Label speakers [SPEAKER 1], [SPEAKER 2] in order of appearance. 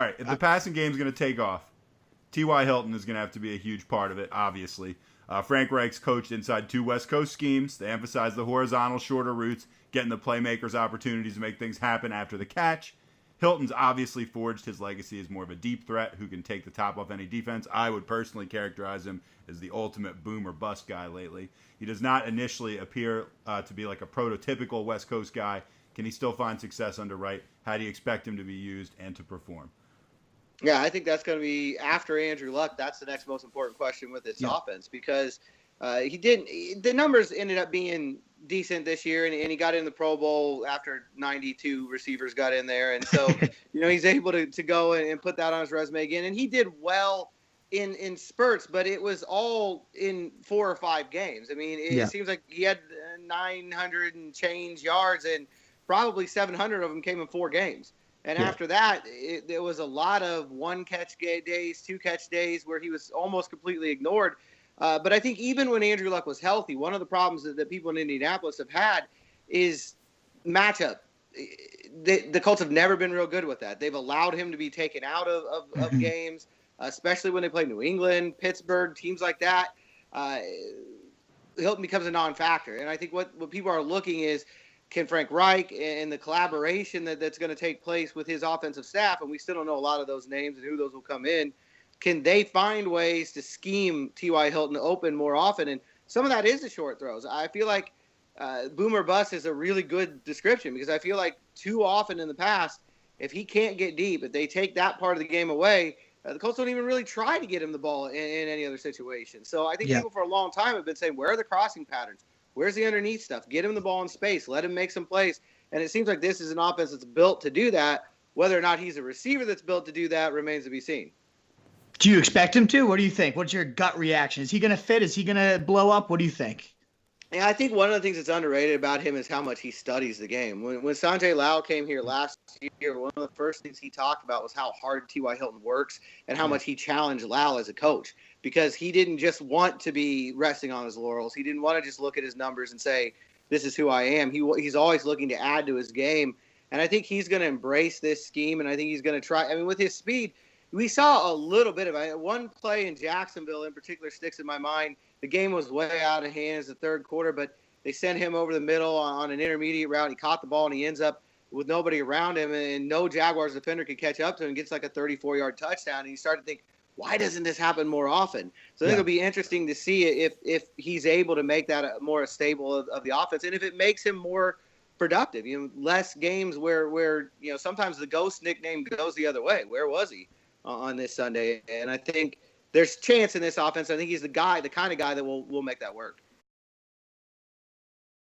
[SPEAKER 1] right, if the passing game is going to take off, TY Hilton is going to have to be a huge part of it, obviously. Frank Reich's coached inside two West Coast schemes. They emphasize the horizontal, shorter routes, getting the playmakers opportunities to make things happen after the catch. Hilton's obviously forged his legacy as more of a deep threat who can take the top off any defense. I would personally characterize him as the ultimate boom or bust guy lately. He does not initially appear to be like a prototypical West Coast guy. Can he still find success under Wright? How do you expect him to be used and to perform?
[SPEAKER 2] Yeah, I think that's going to be after Andrew Luck. That's the next most important question with this offense because the numbers ended up being decent this year, and he got in the Pro Bowl after 92 receivers got in there. And so, he's able to go and put that on his resume again. And he did well in spurts, but it was all in 4 or 5 games. I mean, it seems like he had 900 and change yards, and probably 700 of them came in 4 games. And after that, there was a lot of 1-catch days, 2-catch days where he was almost completely ignored. But I think even when Andrew Luck was healthy, one of the problems that people in Indianapolis have had is matchup. The Colts have never been real good with that. They've allowed him to be taken out of games, especially when they play New England, Pittsburgh, teams like that. Hilton becomes a non-factor. And I think what people are looking is, can Frank Reich and the collaboration that's going to take place with his offensive staff, and we still don't know a lot of those names and who those will come in, can they find ways to scheme T.Y. Hilton open more often? And some of that is the short throws. I feel like boomer bust is a really good description because I feel like too often in the past, if he can't get deep, if they take that part of the game away, the Colts don't even really try to get him the ball in any other situation. So I think people for a long time have been saying, where are the crossing patterns? Where's the underneath stuff? Get him the ball in space. Let him make some plays. And it seems like this is an offense that's built to do that. Whether or not he's a receiver that's built to do that remains to be seen.
[SPEAKER 3] Do you expect him to? What do you think? What's your gut reaction? Is he going to fit? Is he going to blow up? What do you think?
[SPEAKER 2] Yeah, I think one of the things that's underrated about him is how much he studies the game. When Sanjay Lau came here last year, one of the first things he talked about was how hard T.Y. Hilton works and how much he challenged Lau as a coach. Because he didn't just want to be resting on his laurels. He didn't want to just look at his numbers and say, this is who I am. He's always looking to add to his game. And I think he's going to embrace this scheme, and I think he's going to try. I mean, with his speed, we saw a little bit of it. One play in Jacksonville in particular sticks in my mind. The game was way out of hands the third quarter, but they sent him over the middle on an intermediate route. He caught the ball, and he ends up with nobody around him, and no Jaguars defender could catch up to him and gets like a 34-yard touchdown. And you start to think, why doesn't this happen more often? So I think it'll be interesting to see if he's able to make that a more stable of the offense, and if it makes him more productive. Less games where sometimes the ghost nickname goes the other way. Where was he on this Sunday? And I think there's chance in this offense. I think he's the kind of guy that will make that work.